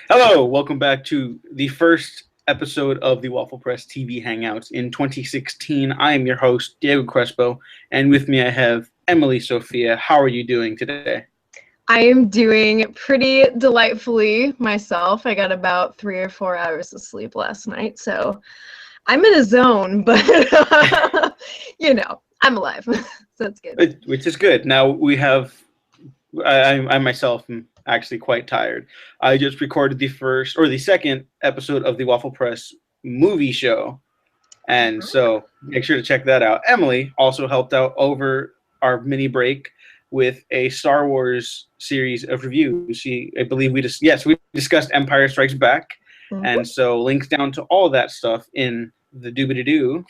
Hello, welcome back to the first episode of the Waffle Press TV Hangouts in 2016. I am your host, Diego Crespo, and with me I have Emily Sophia. How are you doing today? I am doing pretty delightfully myself. I got about 3 or 4 hours of sleep last night, so I'm in a zone, but I'm alive, so that's good. Which is good. Now we have, I myself am actually quite tired. I just recorded the first or the second episode of the Waffle Press movie show, and so make sure to check that out. Emily also helped out over our mini break with a Star Wars series of reviews. I believe we discussed Empire Strikes Back, Mhm. and so links down to all that stuff in the doobity doo,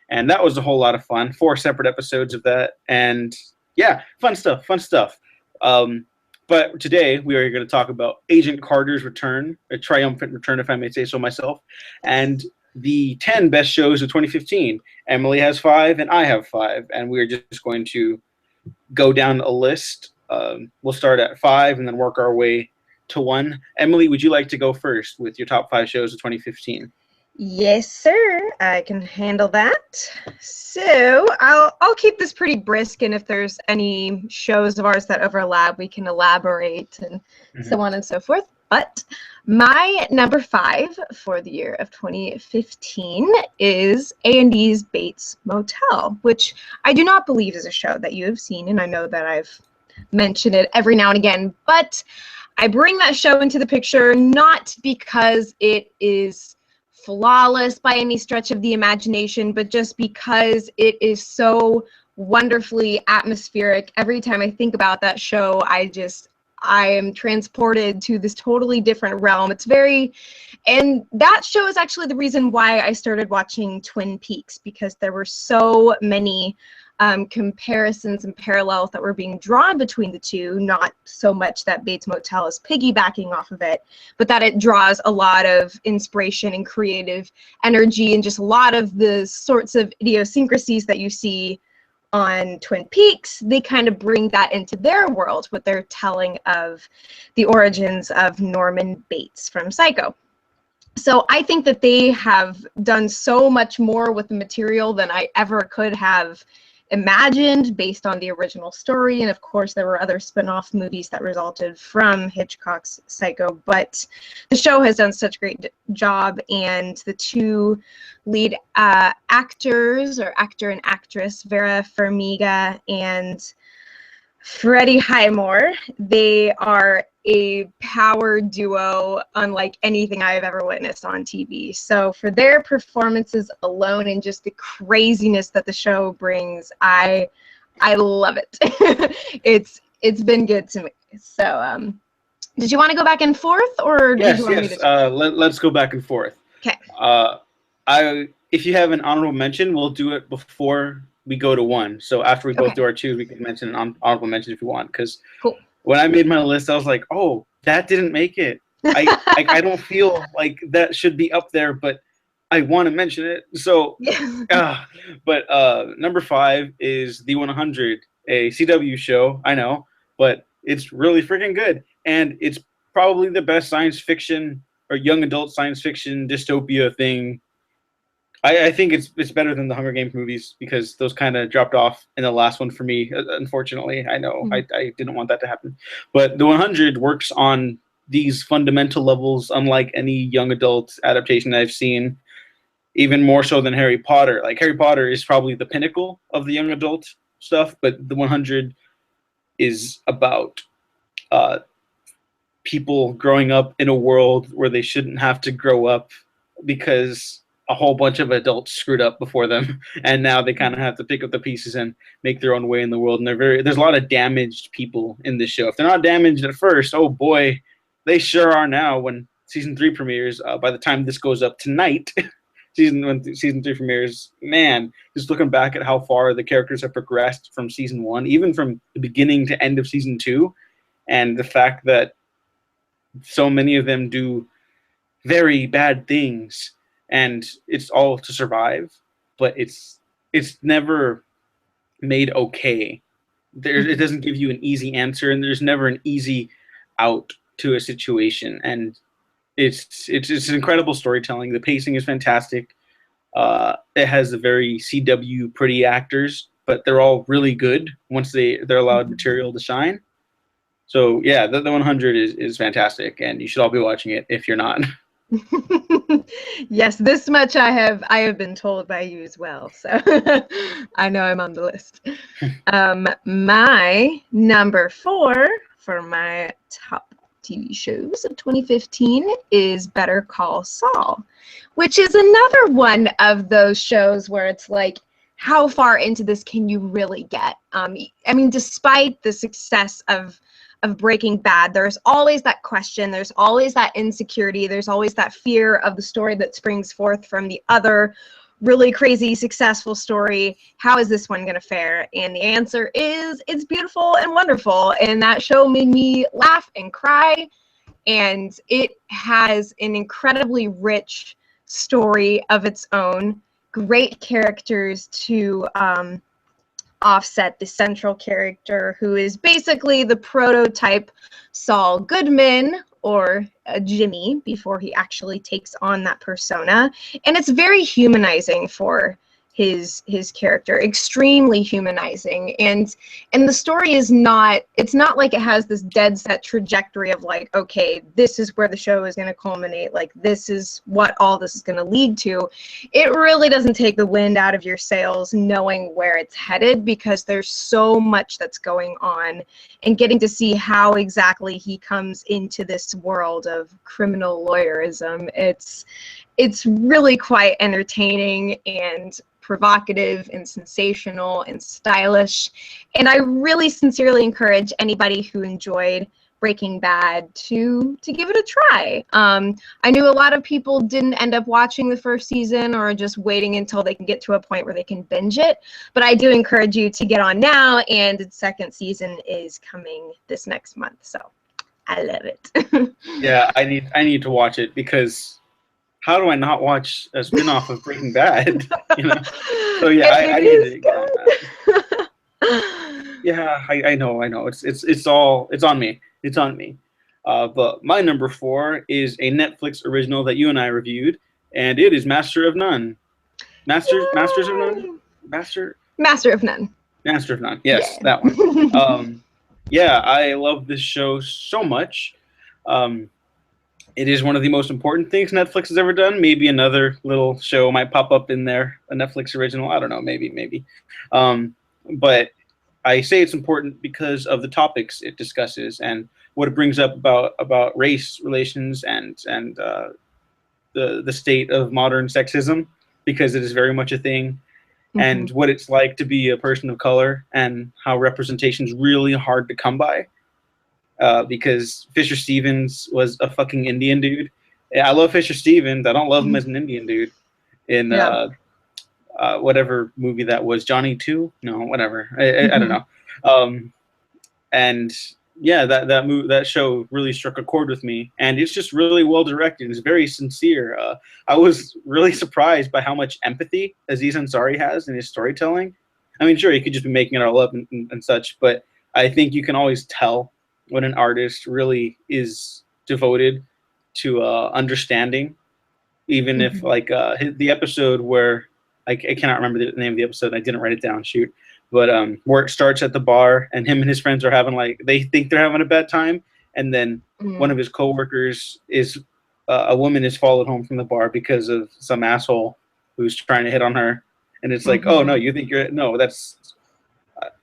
and that was a whole lot of fun. 4 separate episodes of that, and yeah, fun stuff, fun stuff. Um, but today we are going to talk about Agent Carter's return, a triumphant return, if I may say so myself, and the 10 best shows of 2015. Emily has 5, and I have 5, and we're just going to go down a list. We'll start at 5 and then work our way to 1. Emily, would you like to go first with your top 5 shows of 2015? Yes, sir. I can handle that. So I'll keep this pretty brisk, and if there's any shows of ours that overlap, we can elaborate and so on and so forth. But my number 5 for the year of 2015 is A&E's Bates Motel, which I do not believe is a show that you have seen, and I know that I've mentioned it every now and again, but I bring that show into the picture not because it is flawless by any stretch of the imagination, but just because it is so wonderfully atmospheric. Every time I think about that show, I am transported to this totally different realm. And that show is actually the reason why I started watching Twin Peaks, because there were so many comparisons and parallels that were being drawn between the two. Not so much that Bates Motel is piggybacking off of it, but that it draws a lot of inspiration and creative energy and just a lot of the sorts of idiosyncrasies that you see on Twin Peaks. They kind of bring that into their world, what they're telling of the origins of Norman Bates from Psycho. So I think that they have done so much more with the material than I ever could have imagined based on the original story. And of course, there were other spin-off movies that resulted from Hitchcock's Psycho, but the show has done such a great job, and the two lead actors, or actor and actress, Vera Farmiga and Freddie Highmore, they are a power duo unlike anything I've ever witnessed on TV. So for their performances alone and just the craziness that the show brings, I love it. It's been good to me. So did you want to go back and forth, or did you Yes, want me yes. to? Let's go back and forth. Okay. If you have an honorable mention, we'll do it before we go to 1. So after we both Okay. do our 2, we can mention an honorable mention if you want. Because Cool. when I made my list, I was like, oh, that didn't make it. I don't feel like that should be up there, but I want to mention it. So, Yeah. but number 5 is The 100, a CW show. I know, but it's really freaking good, and it's probably the best science fiction or young adult science fiction dystopia thing. I think it's better than the Hunger Games movies, because those kind of dropped off in the last one for me. Unfortunately, I know I didn't want that to happen, but the 100 works on these fundamental levels, unlike any young adult adaptation I've seen. Even more so than Harry Potter. Like, Harry Potter is probably the pinnacle of the young adult stuff, but the 100 is about people growing up in a world where they shouldn't have to grow up, because a whole bunch of adults screwed up before them, and now they kind of have to pick up the pieces and make their own way in the world. And there's a lot of damaged people in this show. If they're not damaged at first, oh boy, they sure are now when season 3 premieres. By the time this goes up tonight, season 3 premieres, man, just looking back at how far the characters have progressed from season 1, even from the beginning to end of season 2, and the fact that so many of them do very bad things, and it's all to survive, but it's never made okay. It doesn't give you an easy answer, and there's never an easy out to a situation. And It's incredible storytelling. The pacing is fantastic. It has a very CW pretty actors, but they're all really good once they're allowed material to shine. So yeah, the 100 is fantastic, and you should all be watching it if you're not. Yes, this much I have been told by you as well, so I know I'm on the list. My number 4 for my top TV shows of 2015 is Better Call Saul, which is another one of those shows where it's like, how far into this can you really get? I mean, despite the success of Breaking Bad, there's always that question, there's always that insecurity, there's always that fear of the story that springs forth from the other really crazy successful story. How is this one gonna fare? And the answer is, it's beautiful and wonderful, and that show made me laugh and cry, and it has an incredibly rich story of its own, great characters to offset the central character, who is basically the prototype Saul Goodman, or Jimmy, before he actually takes on that persona. And it's very humanizing for his character, extremely humanizing. And the story is not, it's not like it has this dead set trajectory of like, okay, this is where the show is going to culminate, like this is what all this is going to lead to. It really doesn't take the wind out of your sails knowing where it's headed, because there's so much that's going on, and getting to see how exactly he comes into this world of criminal lawyerism. It's really quite entertaining and provocative and sensational and stylish, and I really sincerely encourage anybody who enjoyed Breaking Bad to give it a try. I knew a lot of people didn't end up watching the first season, or just waiting until they can get to a point where they can binge it, but I do encourage you to get on now, and its second season is coming this next month, so I love it. Yeah, I need to watch it, because how do I not watch a spin-off of Breaking Bad? You know? So yeah, I need to get on that. Yeah, I know. It's on me. It's on me. But my number 4 is a Netflix original that you and I reviewed, and it is Master of None. Masters of None? Master of None. Master of None. Yes, Yeah. that one. Yeah, I love this show so much. It is one of the most important things Netflix has ever done. Maybe another little show might pop up in there, a Netflix original. I don't know, maybe. But I say it's important because of the topics it discusses and what it brings up about race relations and the state of modern sexism, because it is very much a thing, and what it's like to be a person of color, and how representation is really hard to come by. Because Fisher Stevens was a fucking Indian dude. I love Fisher Stevens. I don't love him as an Indian dude. In whatever movie that was, Johnny 2? No, whatever. I don't know. And yeah, that show really struck a chord with me, and it's just really well directed. It's very sincere. I was really surprised by how much empathy Aziz Ansari has in his storytelling. I mean, sure, he could just be making it all up and such, but I think you can always tell when an artist really is devoted to understanding, even if like the episode where I cannot remember the name of the episode. I didn't write it down. Shoot. But where it starts at the bar, and him and his friends are having they think they're having a bad time, and then one of his coworkers is a woman is followed home from the bar because of some asshole who's trying to hit on her, and it's like, oh no, you think you're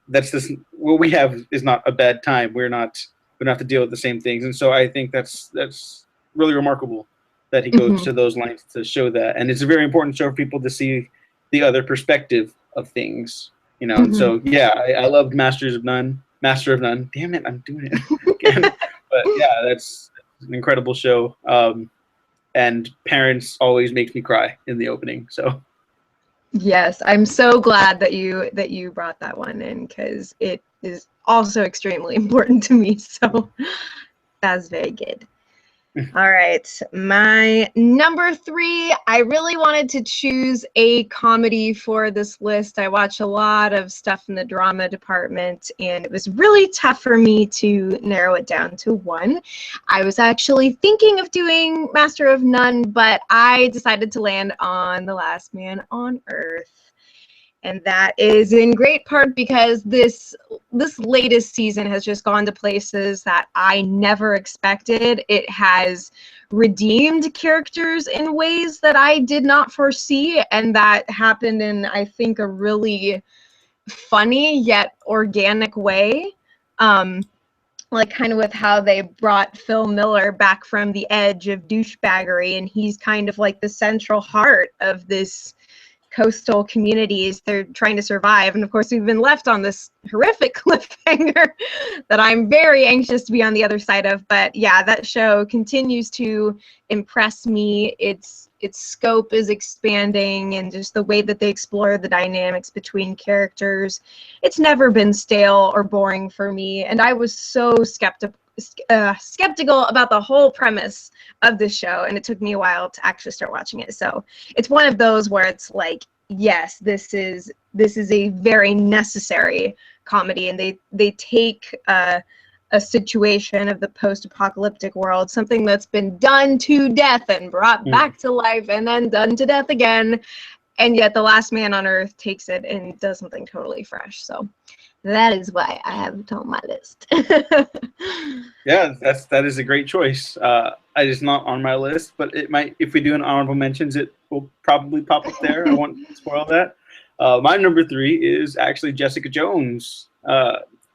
that's this, what we have is not a bad time. We don't have to deal with the same things. And so I think that's really remarkable that he goes to those lengths to show that. And it's a very important show for people to see the other perspective of things, you know. And so yeah, I loved Master of None. Damn it, I'm doing it again. But yeah, that's an incredible show. And Parents always makes me cry in the opening. So yes, I'm so glad that you brought that one in, because it is also extremely important to me. So that's very good. All right, my number 3, I really wanted to choose a comedy for this list. I watch a lot of stuff in the drama department, and it was really tough for me to narrow it down to one. I was actually thinking of doing Master of None, but I decided to land on The Last Man on Earth. And that is in great part because this latest season has just gone to places that I never expected. It has redeemed characters in ways that I did not foresee, and that happened in, I think, a really funny yet organic way. Like kind of with how they brought Phil Miller back from the edge of douchebaggery, and he's kind of like the central heart of this coastal communities. They're trying to survive, and of course we've been left on this horrific cliffhanger that I'm very anxious to be on the other side of. But yeah, that show continues to impress me. Its scope is expanding, and just the way that they explore the dynamics between characters, it's never been stale or boring for me. And I was so skeptical about the whole premise of the show, and it took me a while to actually start watching it. So it's one of those where it's like, yes, this is a very necessary comedy, and they take a situation of the post-apocalyptic world, something that's been done to death and brought back to life and then done to death again, and yet The Last Man on Earth takes it and does something totally fresh. So that is why I have it on my list. Yeah, that is a great choice. It is not on my list, but it might. If we do an honorable mentions, it will probably pop up there. I won't spoil that. My number 3 is actually Jessica Jones,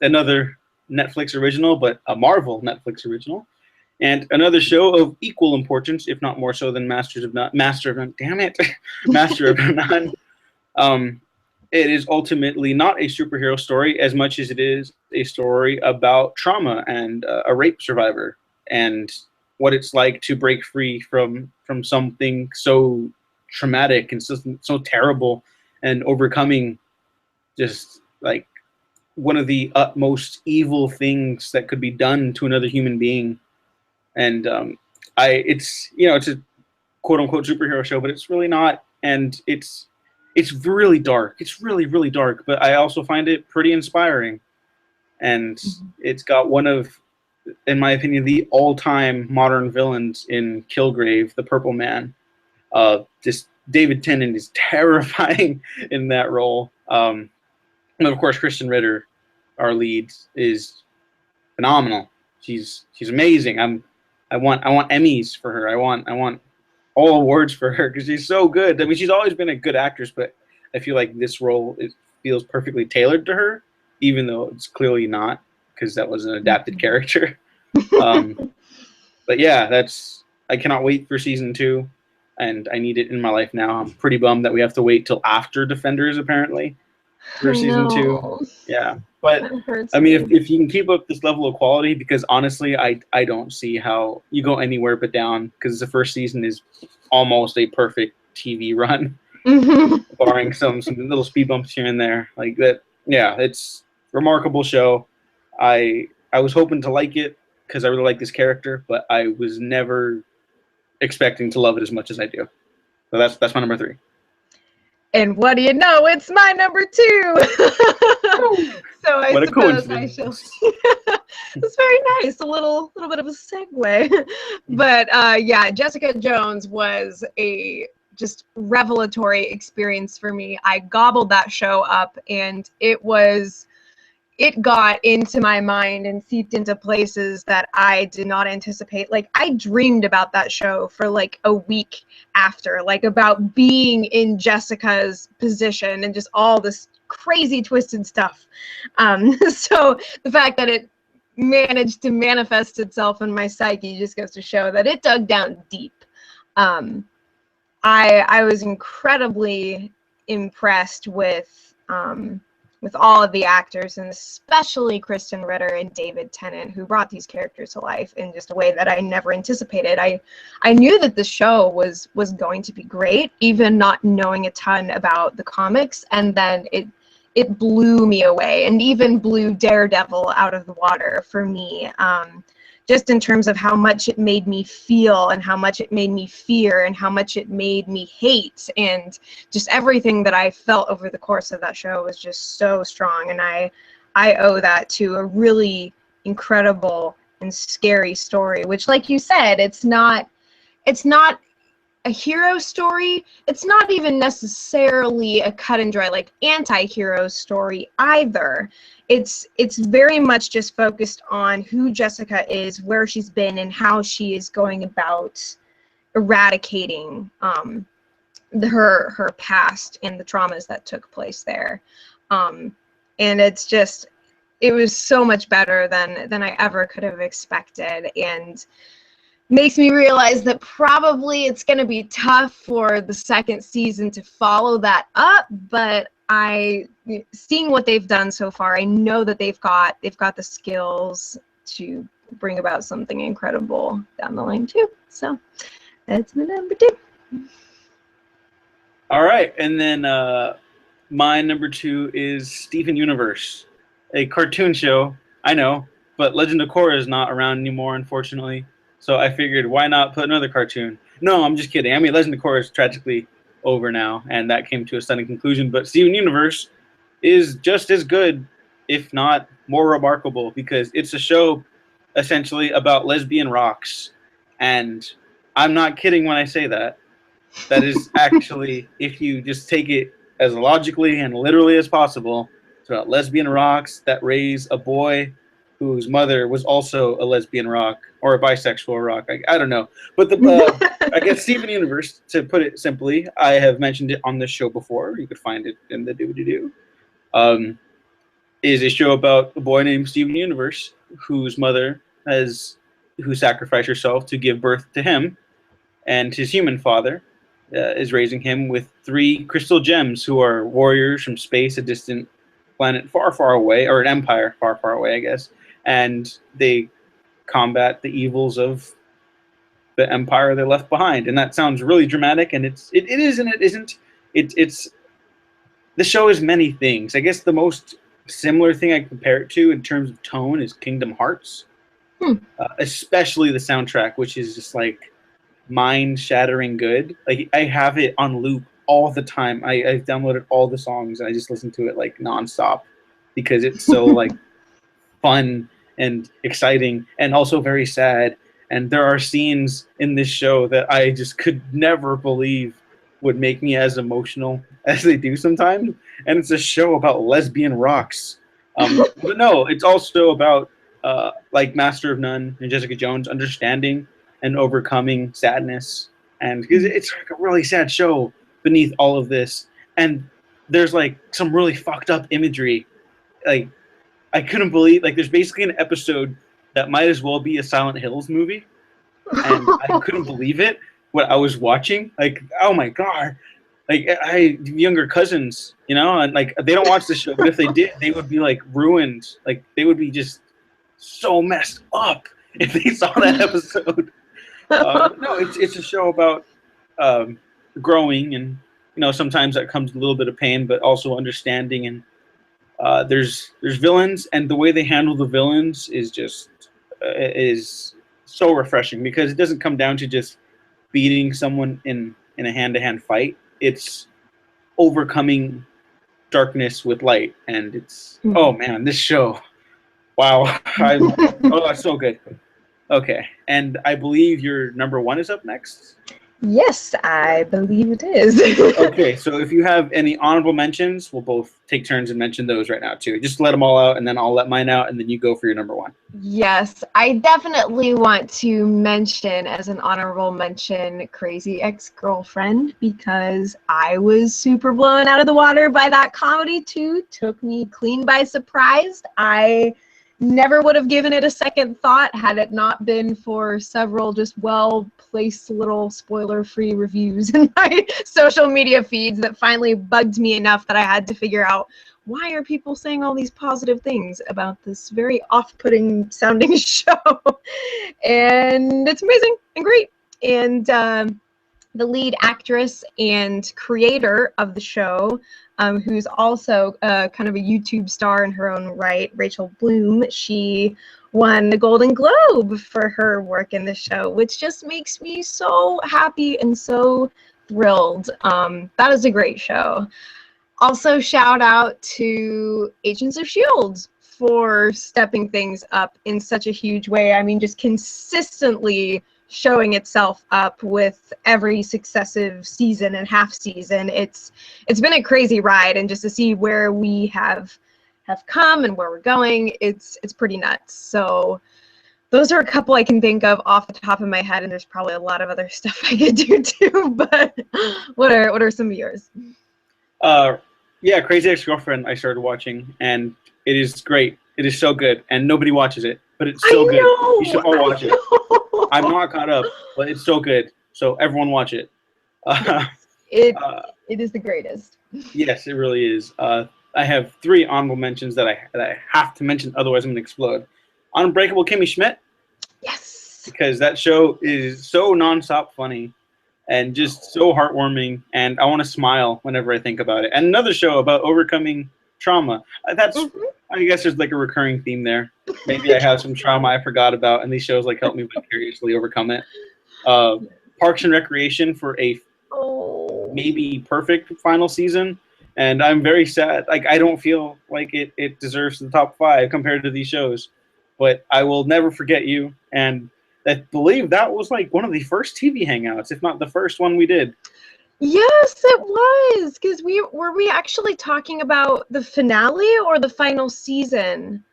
another Netflix original, but a Marvel Netflix original, and another show of equal importance, if not more so, than Master of None. Damn it, Master of None. It is ultimately not a superhero story as much as it is a story about trauma and a rape survivor and what it's like to break free from something so traumatic and so terrible, and overcoming just like one of the utmost evil things that could be done to another human being. And it's a quote unquote superhero show, but it's really not, and it's really dark. It's really, really dark, but I also find it pretty inspiring. And it's got one of, in my opinion, the all-time modern villains in Kilgrave, the Purple Man. Just David Tennant is terrifying in that role. And of course, Kristen Ritter, our lead, is phenomenal. She's amazing. I want Emmys for her. I want all awards for her because she's so good. I mean, she's always been a good actress, but I feel like this role feels perfectly tailored to her, even though it's clearly not, because that was an adapted character. But yeah, I cannot wait for season 2, and I need it in my life now. I'm pretty bummed that we have to wait till after Defenders, apparently, for season 2. Yeah, but I mean, if you can keep up this level of quality, because honestly, I don't see how you go anywhere but down, because the first season is almost a perfect TV run, barring some little speed bumps here and there. Like that, yeah, it's a remarkable show. I was hoping to like it because I really like this character, but I was never expecting to love it as much as I do. So that's my number 3. And what do you know? It's my number 2. So I what a suppose coincidence. I shall. It's very nice. A little bit of a segue. But yeah, Jessica Jones was a just revelatory experience for me. I gobbled that show up, and it got into my mind and seeped into places that I did not anticipate. Like, I dreamed about that show for like a week after, like about being in Jessica's position and just all this crazy twisted stuff. So the fact that it managed to manifest itself in my psyche just goes to show that it dug down deep. I was incredibly impressed with all of the actors, and especially Kristen Ritter and David Tennant, who brought these characters to life in just a way that I never anticipated. I knew that the show was going to be great, even not knowing a ton about the comics, and then it blew me away, and even blew Daredevil out of the water for me. just in terms of how much it made me feel and how much it made me fear and how much it made me hate, and just everything that I felt over the course of that show was just so strong. And I owe that to a really incredible and scary story, which, like you said, it's not a hero story. It's not even necessarily a cut and dry like anti-hero story either. It's very much just focused on who Jessica is, where she's been, and how she is going about eradicating her past and the traumas that took place there. And it was so much better than I ever could have expected, and makes me realize that probably it's going to be tough for the second season to follow that up, but seeing what they've done so far, I know that they've got the skills to bring about something incredible down the line too. So that's my number 2. All right, and then my number 2 is Steven Universe, a cartoon show. I know, but Legend of Korra is not around anymore, unfortunately. So I figured, why not put another cartoon? No, I'm just kidding. I mean, Legend of Korra is tragically over now, and that came to a stunning conclusion. But Steven Universe is just as good, if not more remarkable, because it's a show essentially about lesbian rocks. And I'm not kidding when I say that. That is actually, if you just take it as logically and literally as possible, it's about lesbian rocks that raise a boy whose mother was also a lesbian rock or a bisexual rock. I don't know. But I guess Steven Universe, to put it simply, I have mentioned it on this show before. You could find it in the doobie-doo. Is a show about a boy named Steven Universe whose mother who sacrificed herself to give birth to him, and his human father is raising him with 3 crystal gems who are warriors from space, a distant planet far, far away, or an empire far, far away, I guess. And they combat the evils of the empire they left behind. And that sounds really dramatic, and it is and it isn't. It's the show is many things. I guess the most similar thing I compare it to in terms of tone is Kingdom Hearts, especially the soundtrack, which is just like mind-shattering good. Like, I have it on loop all the time. I've downloaded all the songs, and I just listen to it like nonstop because it's so like fun and exciting and also very sad. And there are scenes in this show that I just could never believe would make me as emotional as they do sometimes. And it's a show about lesbian rocks. But no, it's also about like Master of None and Jessica Jones understanding and overcoming sadness. And because it's like a really sad show beneath all of this. And there's like some really fucked up imagery. Like, I couldn't believe, like, there's basically an episode that might as well be a Silent Hills movie, and I couldn't believe it, what I was watching. Like, oh my God. Like, I have younger cousins, you know, and like, they don't watch the show, but if they did, they would be like ruined. Like, they would be just so messed up if they saw that episode. No, it's a show about growing, and, you know, sometimes that comes with a little bit of pain, but also understanding. And there's villains, and the way they handle the villains is just is so refreshing, because it doesn't come down to just beating someone in a hand-to-hand fight. It's overcoming darkness with light, and it's oh man, this show, wow. Oh, it's so good. Okay, and I believe your number 1 is up next. Yes, I believe it is. Okay, so if you have any honorable mentions, we'll both take turns and mention those right now too. Just let them all out, and then I'll let mine out, and then you go for your number 1. Yes, I definitely want to mention as an honorable mention Crazy Ex-Girlfriend, because I was super blown out of the water by that comedy too. Took me clean by surprise. I never would have given it a second thought had it not been for several just well-placed little spoiler-free reviews in my social media feeds that finally bugged me enough that I had to figure out, why are people saying all these positive things about this very off-putting sounding show? And it's amazing and great. And the lead actress and creator of the show, who's also kind of a YouTube star in her own right, Rachel Bloom. She won the Golden Globe for her work in the show, which just makes me so happy and so thrilled. That is a great show. Also, shout out to Agents of S.H.I.E.L.D. for stepping things up in such a huge way. I mean, just consistently showing itself up with every successive season and half season. It's been a crazy ride, and just to see where we have come and where we're going, it's pretty nuts. So those are a couple I can think of off the top of my head, and there's probably a lot of other stuff I could do too. But what are some of yours? Yeah, Crazy Ex-Girlfriend I started watching, and it is great. It is so good, and nobody watches it, but it's so good. You should all watch it. I'm not caught up, but it's so good. So everyone watch it. It is the greatest. Yes, it really is. I have 3 honorable mentions that I have to mention, otherwise I'm going to explode. Unbreakable Kimmy Schmidt. Yes. Because that show is so nonstop funny and just so heartwarming, and I want to smile whenever I think about it. And another show about overcoming trauma. That's I guess there's like a recurring theme there. Maybe I have some trauma I forgot about, and these shows like help me vicariously overcome it. Parks and Recreation for a maybe perfect final season, and I'm very sad. Like, I don't feel like it deserves the top 5 compared to these shows, but I will never forget you. And I believe that was like one of the first TV hangouts, if not the first one we did. Yes, it was. Because we actually talking about the finale or the final season?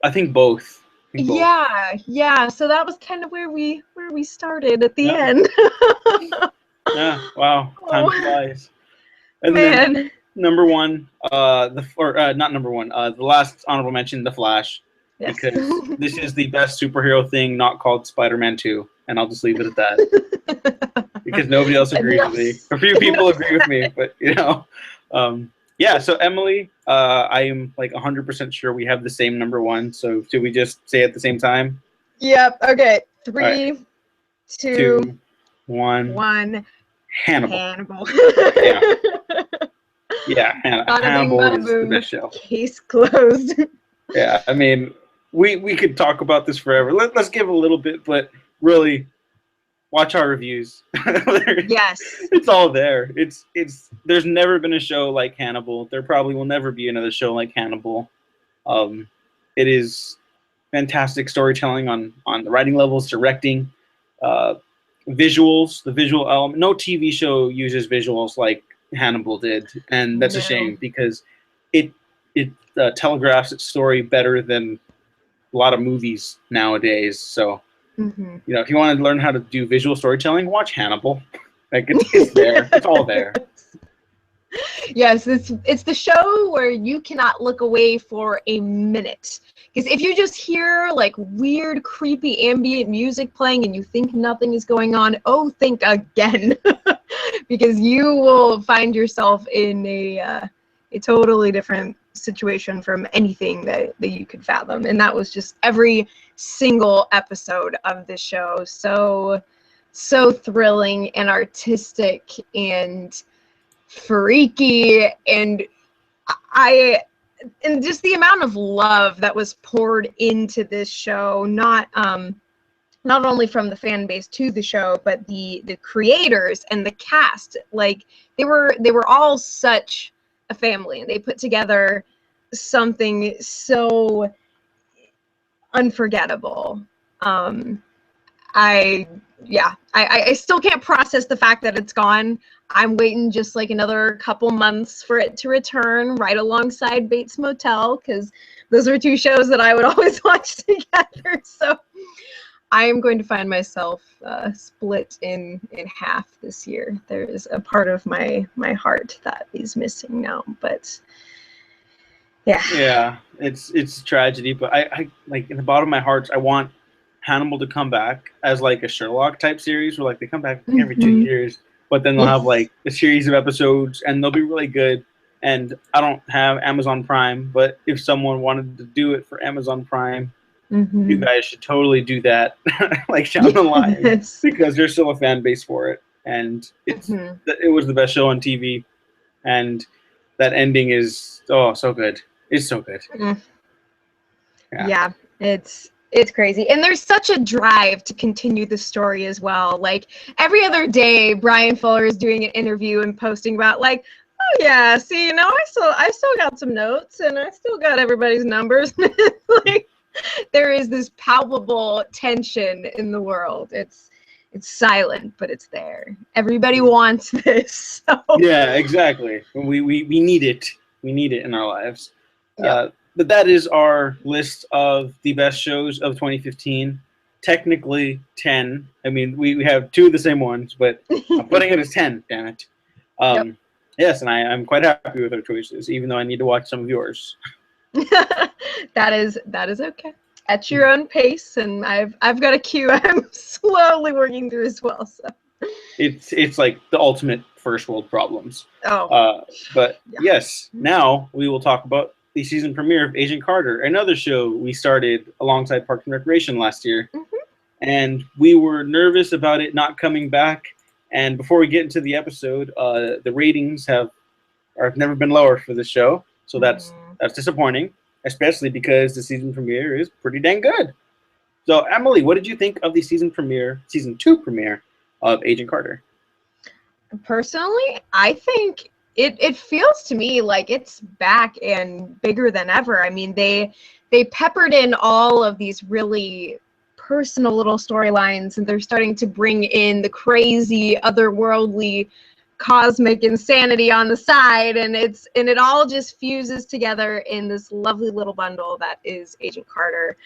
I think both. Yeah. So that was kind of where we started at the end. Yeah. Wow. Time flies. And Man. then number 1, not number 1. The last honorable mention, The Flash. Yes. Because this is the best superhero thing not called Spider-Man 2, and I'll just leave it at that. Because nobody else agrees with me. A few people agree with me, but yeah. So Emily, I am like 100% sure we have the same number 1. So should we just say it at the same time? Yep. Okay. 3, right. 2, 1. Hannibal. Yeah. Hannibal is the best show. Case closed. Yeah. I mean, we could talk about this forever. Let's give a little bit, but really, watch our reviews. Yes. It's all there. It's there's never been a show like Hannibal. There probably will never be another show like Hannibal. It is fantastic storytelling on the writing levels, directing, visuals, the visual element. No TV show uses visuals like Hannibal did, and that's a shame, because it telegraphs its story better than a lot of movies nowadays. So, if you want to learn how to do visual storytelling, watch Hannibal. Like, it's there. It's all there. Yes, it's the show where you cannot look away for a minute. Because if you just hear like weird, creepy ambient music playing and you think nothing is going on, think again. Because you will find yourself in a totally different situation from anything that you could fathom. And that was just every single episode of this show. So thrilling and artistic and freaky, and just the amount of love that was poured into this show, not only from the fan base to the show, but the creators and the cast. Like, they were all such a family, and they put together something so unforgettable. I still can't process the fact that it's gone. I'm waiting just like another couple months for it to return, right alongside Bates Motel, because those were 2 shows that I would always watch together. So I am going to find myself split in half this year. There is a part of my heart that is missing now, but yeah, it's a tragedy. But I like, in the bottom of my heart, I want Hannibal to come back as like a Sherlock type series, where like they come back every 2 years, but then they'll have like a series of episodes, and they'll be really good. And I don't have Amazon Prime, but if someone wanted to do it for Amazon Prime, you guys should totally do that, like down the line, because there's still a fan base for it. and Mhm. it was the best show on TV, and that ending is so good. It's so good. Mm. Yeah. Yeah, it's crazy. And there's such a drive to continue the story as well. Like every other day, Brian Fuller is doing an interview and posting about like, oh yeah, see, I still got some notes and I still got everybody's numbers. Like there is this palpable tension in the world. It's silent, but it's there. Everybody wants this. So Yeah, exactly. We need it. We need it in our lives. yep. But that is our list of the best shows of 2015. Technically 10. I mean, we have two of the same ones, but I'm putting it as 10, damn it. Yep. Yes, and I'm quite happy with our choices, even though I need to watch some of yours. That is okay. At your own pace, and I've got a queue I'm slowly working through as well. So It's like the ultimate first world problems. oh But yeah. yes, now we will talk about the season premiere of Agent Carter, another show we started alongside Parks and Recreation last year. Mhm. And we were nervous about it not coming back. And before we get into the episode, the ratings have never been lower for the show, so that's disappointing, especially because the season premiere is pretty dang good. So, Emily, what did you think of the season 2 premiere of Agent Carter? Personally, I think it feels to me like it's back and bigger than ever. I mean, they peppered in all of these really personal little storylines, and they're starting to bring in the crazy, otherworldly, cosmic insanity on the side, and it all just fuses together in this lovely little bundle that is Agent Carter.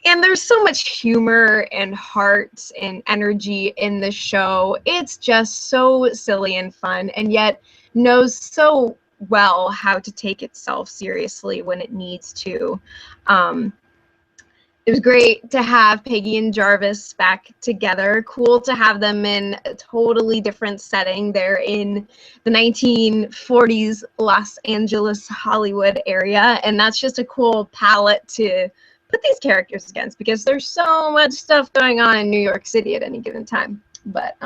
And there's so much humor and heart and energy in the show. It's just so silly and fun, and yet knows so well how to take itself seriously when it needs to. It was great to have Peggy and Jarvis back together. Cool to have them in a totally different setting. They're in the 1940s Los Angeles, Hollywood area, and that's just a cool palette to put these characters against because there's so much stuff going on in New York City at any given time. But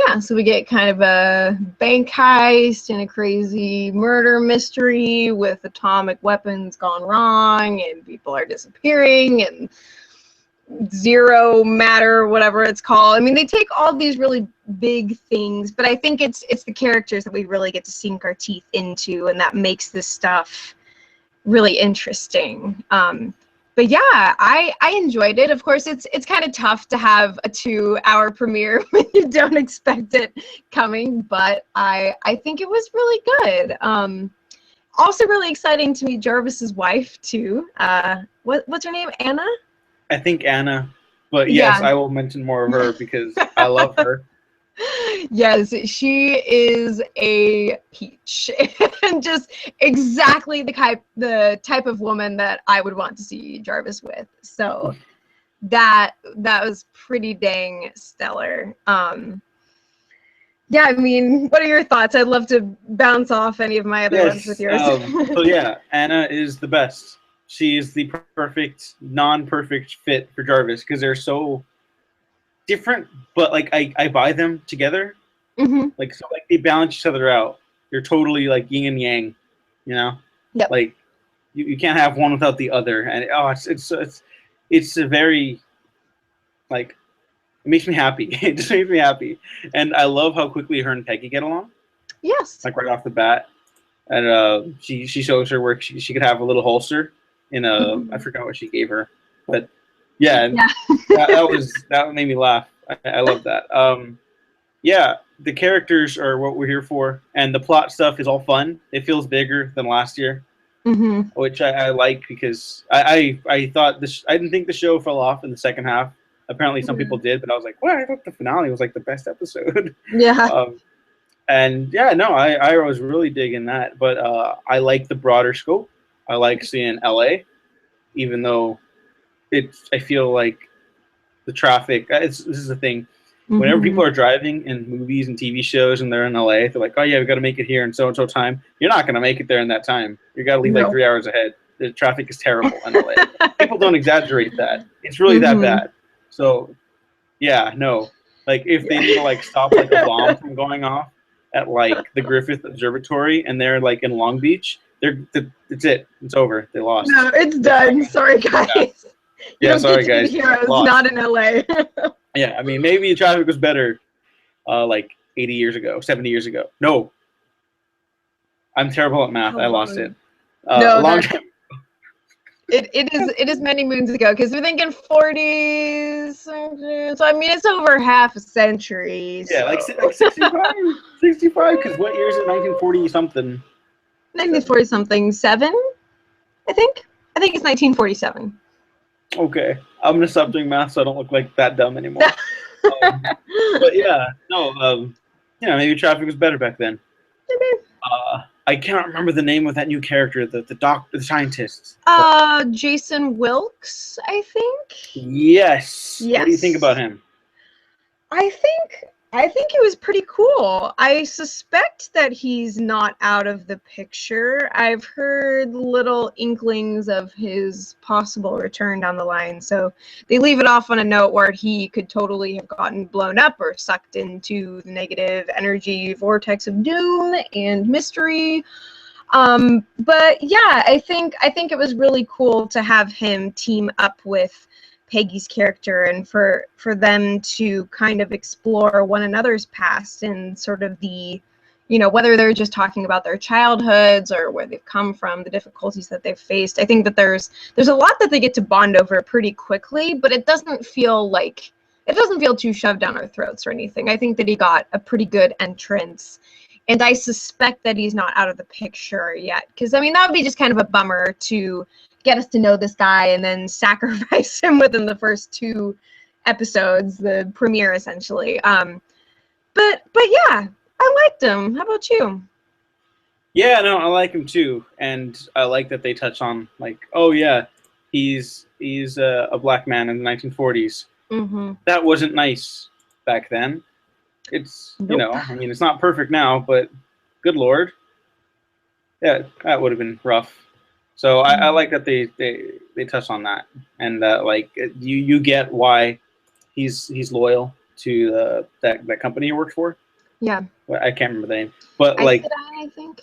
yeah, so we get kind of a bank heist and a crazy murder mystery with atomic weapons gone wrong and people are disappearing and zero matter, whatever it's called. I mean, they take all these really big things, but I think it's the characters that we really get to sink our teeth into, and that makes this stuff really interesting. But yeah, I enjoyed it. Of course, it's kind of tough to have a 2-hour premiere when you don't expect it coming, but I think it was really good. Also really exciting to meet Jarvis's wife too. What's her name? Anna? I think Anna, but yes, Yeah. I will mention more of her because I love her. Yes, she is a peach, and just exactly the type of woman that I would want to see Jarvis with. So that was pretty dang stellar. Yeah, I mean, what are your thoughts? I'd love to bounce off any of my other ones with Yes. yours. So yeah, Anna is the best. She is the perfect, non-perfect fit for Jarvis because they're so different, but like I buy them together. Mm-hmm. Like so, like they balance each other out. They're totally like yin and yang, you know. Yep. Like you can't have one without the other, and it's a very like it makes me happy. It just makes me happy, and I love how quickly her and Peggy get along. Yes. Like right off the bat, and she shows her where she could have a little holster in a I forgot what she gave her, but yeah, Yeah. that made me laugh. I love that. Yeah, the characters are what we're here for, and the plot stuff is all fun. It feels bigger than last year, Mm-hmm. which I like because I thought this. I didn't think the show fell off in the second half. Apparently, some people did, but I was like, well, I thought the finale was like the best episode. Yeah. And yeah, no, I was really digging that, but I like the broader scope. I like seeing LA, even though I feel like the traffic. This is the thing. Whenever Mm-hmm. people are driving in movies and TV shows and they're in LA, they're like, "Oh yeah, we got to make it here in so and so time." You're not gonna make it there in that time. You got to leave like No. 3 hours ahead. The traffic is terrible in LA. People don't exaggerate that. It's really that Mm-hmm. bad. So, yeah, no. Like if they need to like stop like a bomb from going off at like the Griffith Observatory, and they're like in Long Beach, it's it. It's over. They lost. No, it's done. Sorry, guys. Yeah. You don't Sorry, get to be guys. heroes, Lost. not in LA. Yeah, I mean maybe traffic was better, like 80 years ago, 70 years ago. No, I'm terrible at math. I lost it. No, a long time. It is many moons ago, because we're thinking 40s. So I mean, it's over half a century. Yeah, so. like 65, 65. Because what year is it? 1940 something. 1940 something, 7, I think. I think it's 1947. Okay, I'm gonna stop doing math so I don't look like that dumb anymore. But yeah, no, maybe traffic was better back then. Maybe. I can't remember the name of that new character, the scientist. Jason Wilkes, I think. Yes. Yes. What do you think about him? I think it was pretty cool. I suspect that he's not out of the picture. I've heard little inklings of his possible return down the line. So they leave it off on a note where he could totally have gotten blown up or sucked into the negative energy vortex of doom and mystery. But yeah, I think it was really cool to have him team up with Peggy's character, and for them to kind of explore one another's past and sort of the, whether they're just talking about their childhoods or where they've come from, the difficulties that they've faced. I think that there's a lot that they get to bond over pretty quickly, but it doesn't feel too shoved down our throats or anything. I think that he got a pretty good entrance, and I suspect that he's not out of the picture yet, because I mean that would be just kind of a bummer to get us to know this guy and then sacrifice him within the first 2 episodes, the premiere essentially. But yeah, I liked him. How about you? Yeah, no, I like him too, and I like that they touch on like, oh yeah, he's a black man in the 1940s. Mm-hmm. That wasn't nice back then. It's Nope. I mean, it's not perfect now, but good lord, yeah, that would have been rough. So I like that they touch on that, and that like you get why he's loyal to that company he worked for. Yeah. I can't remember the name, but like I think.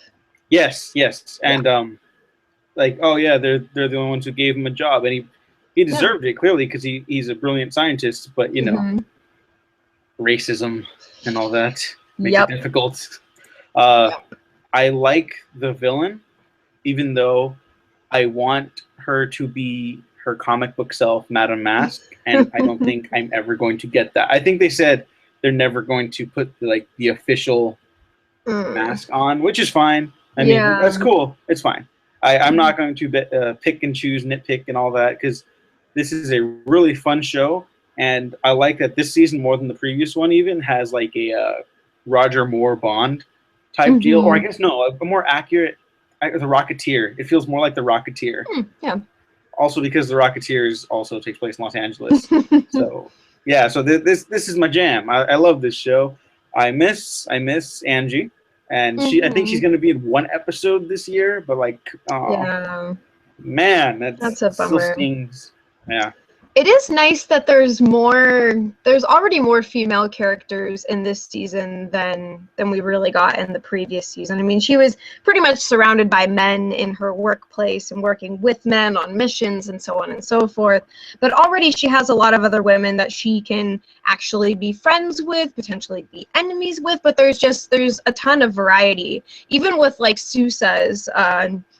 yes, and like oh yeah, they're the only ones who gave him a job, and he deserved it clearly because he's a brilliant scientist, but racism and all that makes it difficult. I like the villain, even though I want her to be her comic book self, Madame Mask, and I don't think I'm ever going to get that. I think they said they're never going to put the official mask on, which is fine. I mean, that's cool. It's fine. I'm not going to pick and choose, nitpick, and all that, because this is a really fun show, and I like that this season more than the previous one even has like a Roger Moore Bond type deal, or I guess no, a more accurate. The Rocketeer. It feels more like the Rocketeer. Yeah. Also because the Rocketeer also takes place in Los Angeles. So yeah. So this is my jam. I love this show. I miss Angie, and I think she's going to be in 1 episode this year. But like, oh man, that's a bummer. Still stings. Yeah. It is nice that there's already more female characters in this season than we really got in the previous season. I mean, she was pretty much surrounded by men in her workplace and working with men on missions and so on and so forth. But already she has a lot of other women that she can actually be friends with, potentially be enemies with, but there's a ton of variety. Even with like Sousa's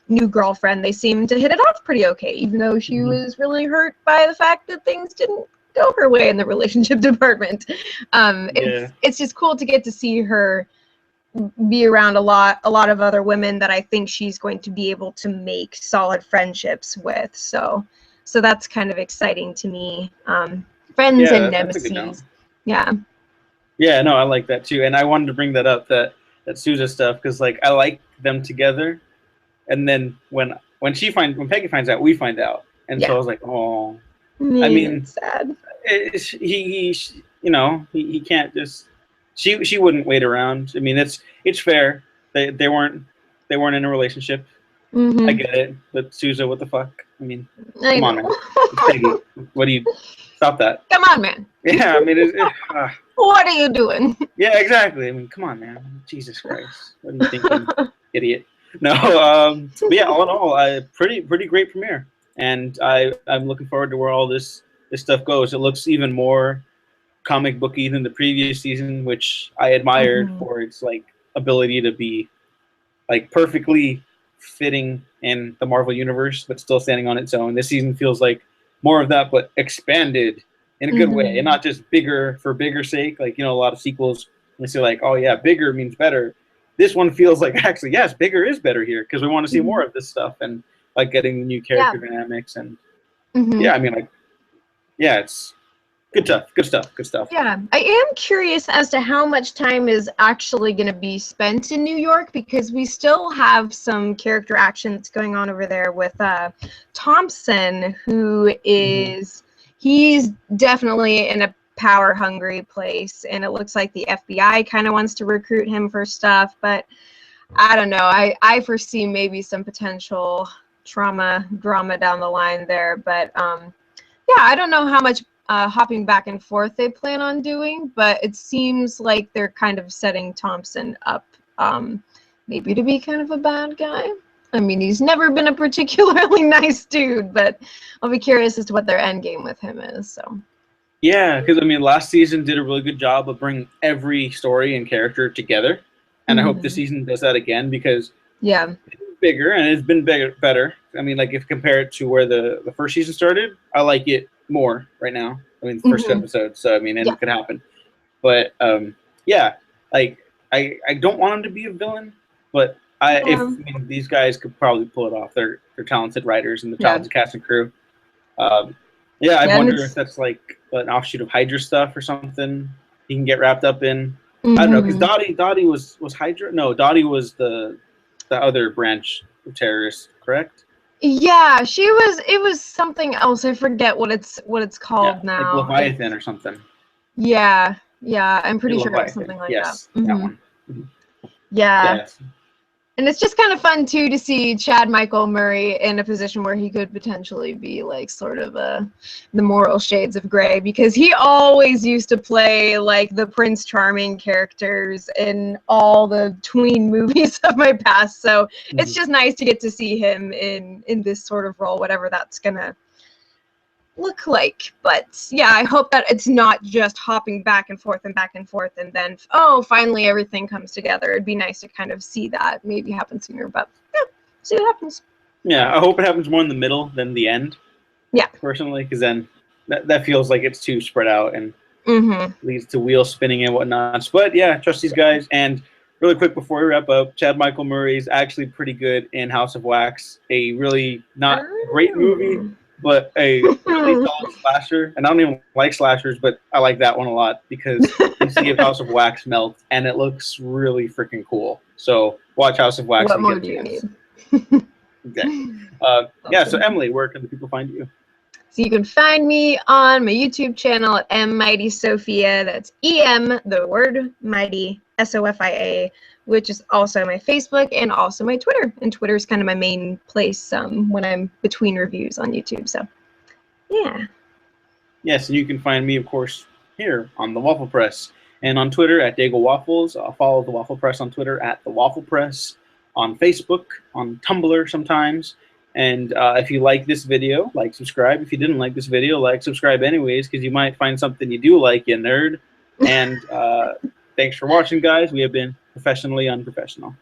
new girlfriend, they seem to hit it off pretty okay, even though she was really hurt by the fact that things didn't go her way in the relationship department. It's just cool to get to see her be around a lot of other women that I think she's going to be able to make solid friendships with. So that's kind of exciting to me. Friends and nemesis. Yeah. Yeah, no, I like that too, and I wanted to bring that up, that Sousa stuff, because like I like them together. And then when Peggy finds out, we find out, and so I was like, oh. I mean, sad. He can't just. She wouldn't wait around. I mean, it's fair. They weren't in a relationship. I Mm-hmm. get it. But Sousa, what the fuck? I mean, I come on, know. man. It's Peggy. What do you stop that? Come on, man. Yeah, I mean, What are you doing? yeah, exactly. I mean, come on, man. Jesus Christ. What are you thinking, idiot? No, but yeah, all in all, pretty great premiere, and I'm looking forward to where all this stuff goes. It looks even more comic booky than the previous season, which I admired Mm-hmm. for its like ability to be like perfectly fitting in the Marvel universe, but still standing on its own. This season feels like more of that, but expanded in a good way, and Mm-hmm. not just bigger for bigger sake. Like, you know, a lot of sequels, they say like, oh yeah, bigger means better. This one feels like actually, yes, bigger is better here because we want to see Mm-hmm. more of this stuff and like getting the new Yeah. character dynamics and Mm-hmm. yeah, I mean like yeah, it's good stuff, good stuff, good stuff. Yeah, I am curious as to how much time is actually going to be spent in New York because we still have some character action that's going on over there with Thompson, who Mm-hmm. is he's definitely in a power hungry place, and it looks like the FBI kind of wants to recruit him for stuff, but I don't know. I foresee maybe some potential drama down the line there, but yeah, I don't know how much hopping back and forth they plan on doing, but it seems like they're kind of setting Thompson up maybe to be kind of a bad guy. I mean, he's never been a particularly nice dude, but I'll be curious as to what their end game with him is. So. Yeah, because I mean, last season did a really good job of bringing every story and character together, and I hope this Mm-hmm. season does that again because Yeah. it's bigger and it's been bigger, better. I mean, like if you compare it to where the first season started, I like it more right now. I mean, the first two Mm-hmm. episodes, so I mean, Yeah. anything could happen. But yeah, like I don't want him to be a villain, but Yeah. I mean, these guys could probably pull it off. They're talented writers and the Yeah. talented cast and crew. Um, yeah, I Yeah, and wonder if it's. that's like an offshoot of Hydra stuff or something he can get wrapped up in. I don't know because Mm-hmm. Dottie was Hydra. No, Dottie was the other branch of terrorists, correct? Yeah, she was. It was something else. I forget what it's Yeah, called like now. Leviathan or something. Yeah, yeah, I'm Yeah, pretty sure it was Leviathan. something like that. Yes, that one. Mhm. Yeah, Yes. and it's just kind of fun too to see Chad Michael Murray in a position where he could potentially be like sort of the moral shades of gray because he always used to play like the Prince Charming characters in all the tween movies of my past. So it's Mhm. just nice to get to see him in this sort of role, whatever that's gonna look like. But yeah, I hope that it's not just hopping back and forth and then finally everything comes together. It'd be nice to kind of see that maybe happen sooner, but yeah, see what happens. Yeah, I hope it happens more in the middle than the end, Yeah. personally, because then that feels like it's too spread out and Mm-hmm. leads to wheel spinning and whatnot. But yeah, trust these guys. And really quick before we wrap up, Chad Michael Murray is actually pretty good in House of Wax, a really not great movie, but a really solid slasher. And I don't even like slashers, but I like that one a lot because you see House of Wax melt, and it looks really freaking cool. So watch House of Wax What if you more get do a you chance. need? Exactly. Yeah. So Awesome. Emily, where can the people find you? So you can find me on my YouTube channel at M Mighty Sophia. That's EM, the word mighty, SOFIA, which is also my Facebook and also my Twitter. And Twitter is kind of my main place when I'm between reviews on YouTube. So, yeah. Yes, and you can find me, of course, here on the Waffle Press and on Twitter at Daigle Waffles. Follow the Waffle Press on Twitter at the Waffle Press, on Facebook, on Tumblr sometimes. And if you like this video, like, subscribe. If you didn't like this video, like, subscribe anyways, because you might find something you do like, you nerd. And thanks for watching, guys. We have been professionally unprofessional.